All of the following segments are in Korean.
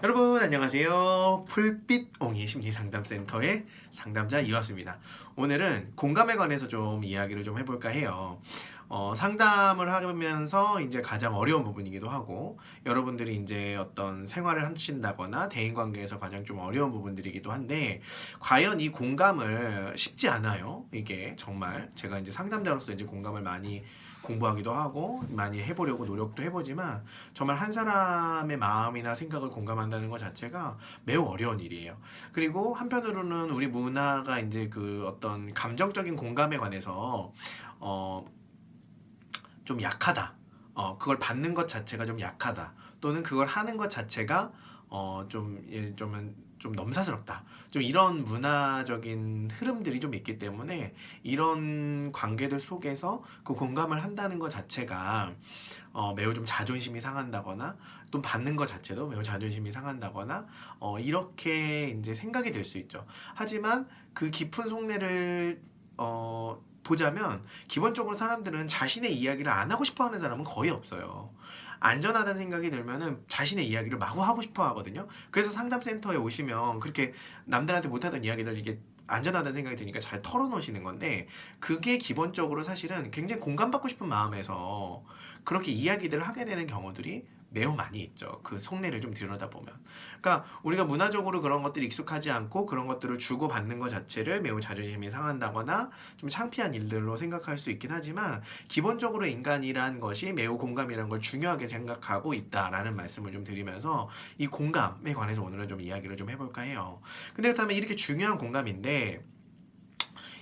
여러분 안녕하세요. 풀빛 옹이 심리상담센터의 상담자 이왔습니다. 오늘은 공감에 관해서 좀 이야기를 좀 해볼까 해요. 상담을 하면서 이제 가장 어려운 부분이기도 하고 여러분들이 이제 어떤 생활을 하신다거나 대인관계에서 가장 좀 어려운 부분들이기도 한데 과연 이 공감을 쉽지 않아요. 이게 정말 제가 이제 상담자로서 이제 공감을 많이 공부하기도 하고 많이 해보려고 노력도 해보지만 정말 한 사람의 마음이나 생각을 공감한다는 것 자체가 매우 어려운 일이에요. 그리고 한편으로는 우리 문화가 이제 그 어떤 감정적인 공감에 관해서 어, 좀 약하다. 그걸 받는 것 자체가 좀 약하다. 또는 그걸 하는 것 자체가 좀 넘사스럽다. 좀 이런 문화적인 흐름들이 좀 있기 때문에 이런 관계들 속에서 그 공감을 한다는 것 자체가 매우 좀 자존심이 상한다거나 또 받는 것 자체도 매우 자존심이 상한다거나 이렇게 이제 생각이 될 수 있죠. 하지만 그 깊은 속내를 보자면 기본적으로 사람들은 자신의 이야기를 안 하고 싶어 하는 사람은 거의 없어요. 안전하다는 생각이 들면은 자신의 이야기를 마구 하고 싶어 하거든요. 그래서 상담센터에 오시면 그렇게 남들한테 못하던 이야기들 이게 안전하다는 생각이 드니까 잘 털어놓으시는 건데 그게 기본적으로 사실은 굉장히 공감받고 싶은 마음에서 그렇게 이야기들을 하게 되는 경우들이 매우 많이 있죠. 그 속내를 좀 들여다보면. 그러니까 우리가 문화적으로 그런 것들이 익숙하지 않고 그런 것들을 주고받는 것 자체를 매우 자존심이 상한다거나 좀 창피한 일들로 생각할 수 있긴 하지만 기본적으로 인간이란 것이 매우 공감이라는 걸 중요하게 생각하고 있다라는 말씀을 좀 드리면서 이 공감에 관해서 오늘은 좀 이야기를 좀 해볼까 해요. 근데 그렇다면 이렇게 중요한 공감인데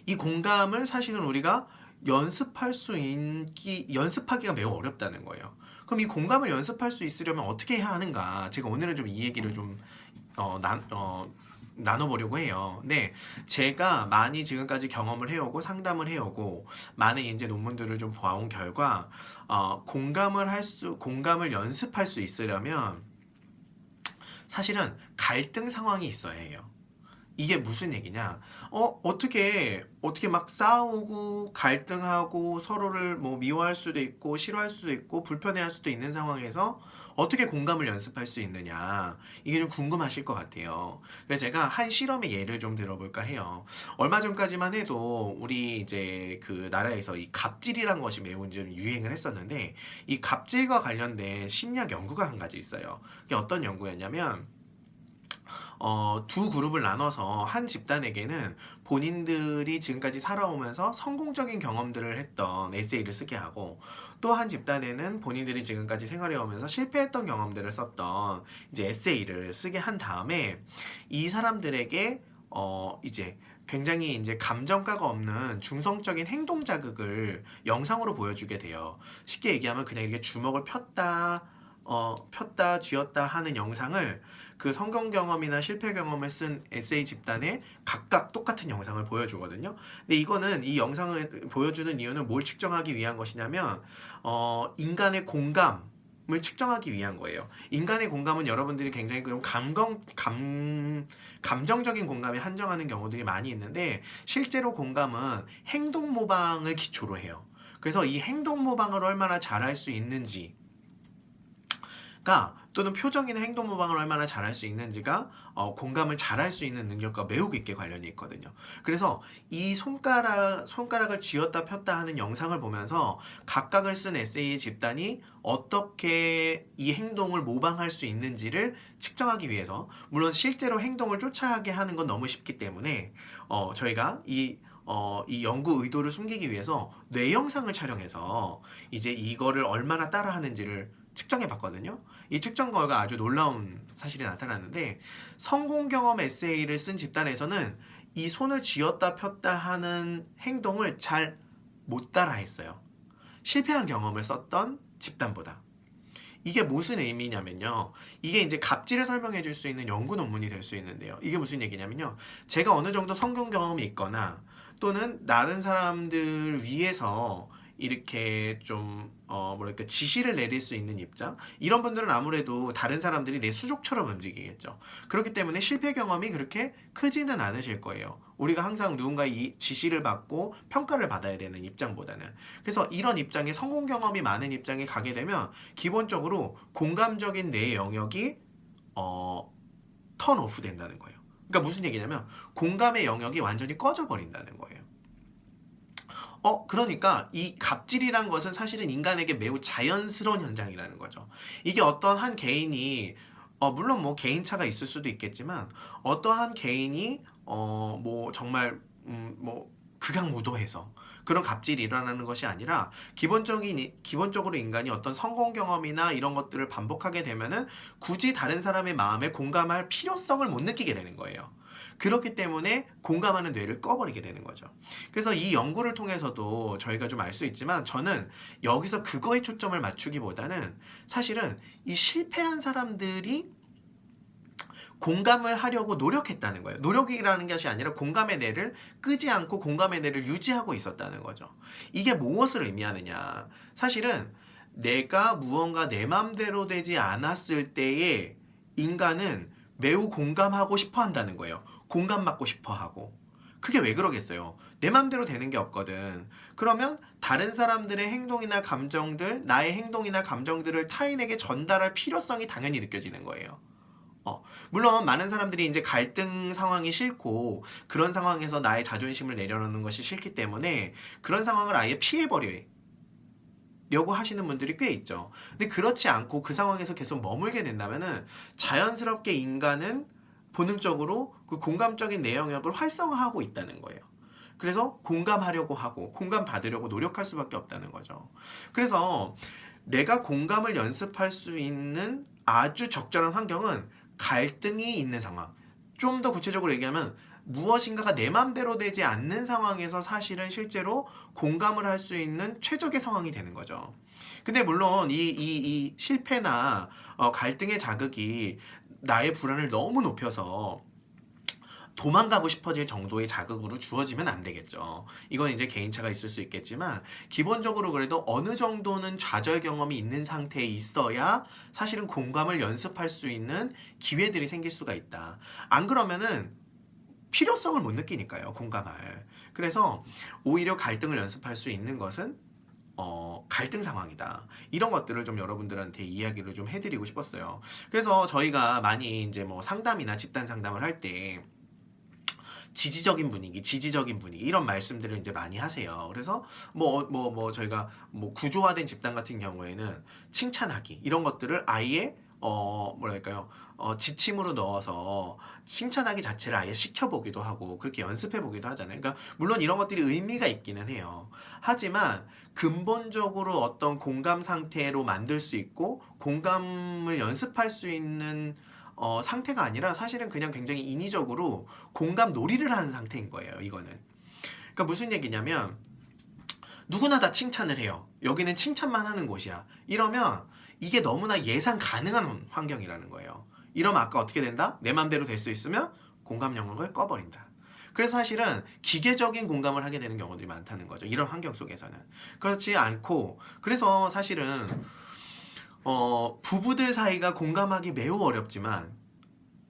이 공감을 사실은 우리가 연습하기가 매우 어렵다는 거예요. 그럼 이 공감을 연습할 수 있으려면 어떻게 해야 하는가? 제가 오늘은 좀 이 얘기를 좀 나눠보려고 해요. 네, 제가 많이 지금까지 경험을 해오고 상담을 해오고 많은 이제 논문들을 좀 봐온 결과 공감을 연습할 수 있으려면 사실은 갈등 상황이 있어야 해요. 이게 무슨 얘기냐? 어떻게 막 싸우고 갈등하고 서로를 뭐 미워할 수도 있고 싫어할 수도 있고 불편해할 수도 있는 상황에서 어떻게 공감을 연습할 수 있느냐? 이게 좀 궁금하실 것 같아요. 그래서 제가 한 실험의 예를 좀 들어볼까 해요. 얼마 전까지만 해도 우리 이제 그 나라에서 이 갑질이란 것이 매우 좀 유행을 했었는데 이 갑질과 관련된 심리학 연구가 한 가지 있어요. 그게 어떤 연구였냐면 두 그룹을 나눠서 한 집단에게는 본인들이 지금까지 살아오면서 성공적인 경험들을 했던 에세이를 쓰게 하고 또 한 집단에는 본인들이 지금까지 생활해오면서 실패했던 경험들을 썼던 이제 에세이를 쓰게 한 다음에 이 사람들에게 이제 굉장히 이제 감정가가 없는 중성적인 행동 자극을 영상으로 보여주게 돼요. 쉽게 얘기하면 그냥 이렇게 주먹을 폈다 쥐었다 하는 영상을 그 성공 경험이나 실패 경험을 쓴 에세이 집단에 각각 똑같은 영상을 보여주거든요. 근데 이거는 이 영상을 보여주는 이유는 뭘 측정하기 위한 것이냐면 인간의 공감을 측정하기 위한 거예요. 인간의 공감은 여러분들이 굉장히 그런 감정적인 공감에 한정하는 경우들이 많이 있는데 실제로 공감은 행동 모방을 기초로 해요. 그래서 이 행동 모방을 얼마나 잘할 수 있는지 또는 표정이나 행동 모방을 얼마나 잘할 수 있는지가 공감을 잘할 수 있는 능력과 매우 깊게 관련이 있거든요. 그래서 이 손가락을 쥐었다 폈다 하는 영상을 보면서 각각을 쓴 에세이 집단이 어떻게 이 행동을 모방할 수 있는지를 측정하기 위해서 물론 실제로 행동을 쫓아가게 하는 건 너무 쉽기 때문에 저희가 이 연구 의도를 숨기기 위해서 뇌 영상을 촬영해서 이제 이거를 얼마나 따라하는지를 측정해 봤거든요. 이 측정 결과 아주 놀라운 사실이 나타났는데 성공 경험 에세이를 쓴 집단에서는 이 손을 쥐었다 폈다 하는 행동을 잘 못 따라 했어요. 실패한 경험을 썼던 집단보다. 이게 무슨 의미냐면요. 이게 이제 갑질을 설명해 줄 수 있는 연구 논문이 될 수 있는데요. 이게 무슨 얘기냐면요. 제가 어느 정도 성공 경험이 있거나 또는 다른 사람들 위해서 이렇게 좀 뭐랄까 지시를 내릴 수 있는 입장 이런 분들은 아무래도 다른 사람들이 내 수족처럼 움직이겠죠. 그렇기 때문에 실패 경험이 그렇게 크지는 않으실 거예요. 우리가 항상 누군가의 지시를 받고 평가를 받아야 되는 입장보다는. 그래서 이런 입장에 성공 경험이 많은 입장에 가게 되면 기본적으로 공감적인 내 영역이 턴 오프 된다는 거예요. 그러니까 무슨 얘기냐면 공감의 영역이 완전히 꺼져 버린다는 거예요. 그러니까 이 갑질이란 것은 사실은 인간에게 매우 자연스러운 현상이라는 거죠. 이게 어떤 한 개인이 물론 뭐 개인차가 있을 수도 있겠지만 어떠한 개인이 뭐 정말 뭐 극악무도해서 그런 갑질이 일어나는 것이 아니라 기본적으로 인간이 어떤 성공 경험이나 이런 것들을 반복하게 되면은 굳이 다른 사람의 마음에 공감할 필요성을 못 느끼게 되는 거예요. 그렇기 때문에 공감하는 뇌를 꺼버리게 되는 거죠. 그래서 이 연구를 통해서도 저희가 좀 알 수 있지만 저는 여기서 그거에 초점을 맞추기보다는 사실은 이 실패한 사람들이 공감을 하려고 노력했다는 거예요. 노력이라는 것이 아니라 공감의 뇌를 끄지 않고 공감의 뇌를 유지하고 있었다는 거죠. 이게 무엇을 의미하느냐. 사실은 내가 무언가 내 맘대로 되지 않았을 때에 인간은 매우 공감하고 싶어 한다는 거예요. 공감받고 싶어 하고. 그게 왜 그러겠어요? 내 맘대로 되는 게 없거든. 그러면 다른 사람들의 행동이나 감정들, 나의 행동이나 감정들을 타인에게 전달할 필요성이 당연히 느껴지는 거예요. 물론 많은 사람들이 이제 갈등 상황이 싫고 그런 상황에서 나의 자존심을 내려놓는 것이 싫기 때문에 그런 상황을 아예 피해버려요. 려고 하시는 분들이 꽤 있죠. 근데 그렇지 않고 그 상황에서 계속 머물게 된다면은 자연스럽게 인간은 본능적으로 그 공감적인 내 영역을 활성화하고 있다는 거예요. 그래서 공감하려고 하고 공감받으려고 노력할 수밖에 없다는 거죠. 그래서 내가 공감을 연습할 수 있는 아주 적절한 환경은 갈등이 있는 상황. 좀 더 구체적으로 얘기하면 무엇인가가 내 맘대로 되지 않는 상황에서 사실은 실제로 공감을 할 수 있는 최적의 상황이 되는 거죠. 근데 물론 이 실패나 갈등의 자극이 나의 불안을 너무 높여서 도망가고 싶어질 정도의 자극으로 주어지면 안 되겠죠. 이건 이제 개인차가 있을 수 있겠지만 기본적으로 그래도 어느 정도는 좌절 경험이 있는 상태에 있어야 사실은 공감을 연습할 수 있는 기회들이 생길 수가 있다. 안 그러면은 필요성을 못 느끼니까요. 공감할. 그래서 오히려 갈등을 연습할 수 있는 것은 갈등 상황이다. 이런 것들을 좀 여러분들한테 이야기를 좀 해드리고 싶었어요. 그래서 저희가 많이 이제 뭐 상담이나 집단 상담을 할때 지지적인 분위기 이런 말씀들을 이제 많이 하세요. 그래서 저희가 뭐 구조화된 집단 같은 경우에는 칭찬하기 이런 것들을 아예 뭐랄까요 지침으로 넣어서 칭찬하기 자체를 아예 시켜보기도 하고 그렇게 연습해보기도 하잖아요. 그러니까 물론 이런 것들이 의미가 있기는 해요. 하지만 근본적으로 어떤 공감 상태로 만들 수 있고 공감을 연습할 수 있는 상태가 아니라 사실은 그냥 굉장히 인위적으로 공감 놀이를 하는 상태인 거예요. 이거는. 그러니까 무슨 얘기냐면 누구나 다 칭찬을 해요. 여기는 칭찬만 하는 곳이야. 이러면 이게 너무나 예상 가능한 환경이라는 거예요. 이러면 아까 어떻게 된다? 내 맘대로 될 수 있으면 공감 영역을 꺼버린다. 그래서 사실은 기계적인 공감을 하게 되는 경우들이 많다는 거죠. 이런 환경 속에서는. 그렇지 않고 그래서 사실은 부부들 사이가 공감하기 매우 어렵지만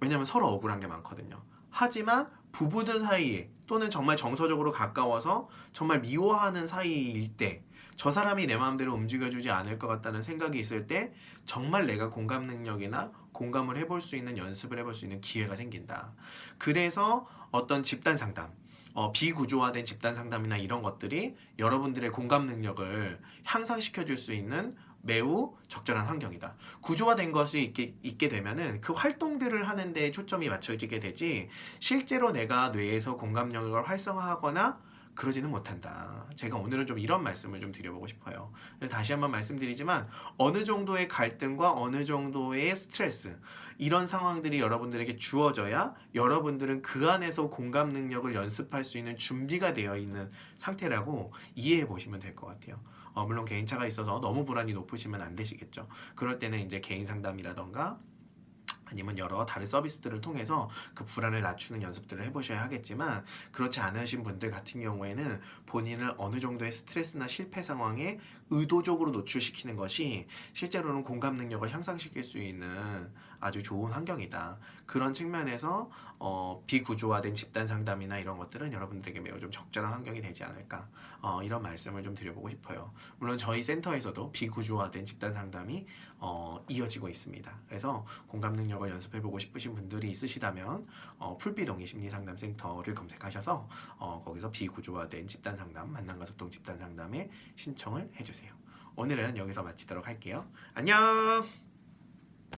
왜냐면 서로 억울한 게 많거든요. 하지만 부부들 사이에 또는 정말 정서적으로 가까워서 정말 미워하는 사이일 때 저 사람이 내 마음대로 움직여주지 않을 것 같다는 생각이 있을 때 정말 내가 공감 능력이나 공감을 해볼 수 있는 연습을 해볼 수 있는 기회가 생긴다. 그래서 어떤 집단 상담 비구조화된 집단 상담이나 이런 것들이 여러분들의 공감 능력을 향상시켜 줄 수 있는 매우 적절한 환경이다. 구조화된 것이 있게 되면은 그 활동들을 하는 데 초점이 맞춰지게 되지 실제로 내가 뇌에서 공감 영역을 활성화하거나 그러지는 못한다. 제가 오늘은 좀 이런 말씀을 좀 드려보고 싶어요. 다시 한번 말씀드리지만 어느 정도의 갈등과 어느 정도의 스트레스 이런 상황들이 여러분들에게 주어져야 여러분들은 그 안에서 공감 능력을 연습할 수 있는 준비가 되어 있는 상태라고 이해해 보시면 될 것 같아요. 물론 개인차가 있어서 너무 불안이 높으시면 안 되시겠죠. 그럴 때는 이제 개인 상담이라던가 아니면 여러 다른 서비스들을 통해서 그 불안을 낮추는 연습들을 해보셔야 하겠지만 그렇지 않으신 분들 같은 경우에는 본인을 어느 정도의 스트레스나 실패 상황에 의도적으로 노출시키는 것이 실제로는 공감 능력을 향상시킬 수 있는 아주 좋은 환경이다. 그런 측면에서 비구조화된 집단 상담이나 이런 것들은 여러분들에게 매우 좀 적절한 환경이 되지 않을까 이런 말씀을 좀 드려보고 싶어요. 물론 저희 센터에서도 비구조화된 집단 상담이 이어지고 있습니다. 그래서 공감 능력을 한번 연습해보고 싶으신 분들이 있으시다면 풀비동의 심리상담센터를 검색하셔서 거기서 비구조화된 집단상담, 만남과 소통 집단상담에 신청을 해주세요. 오늘은 여기서 마치도록 할게요. 안녕!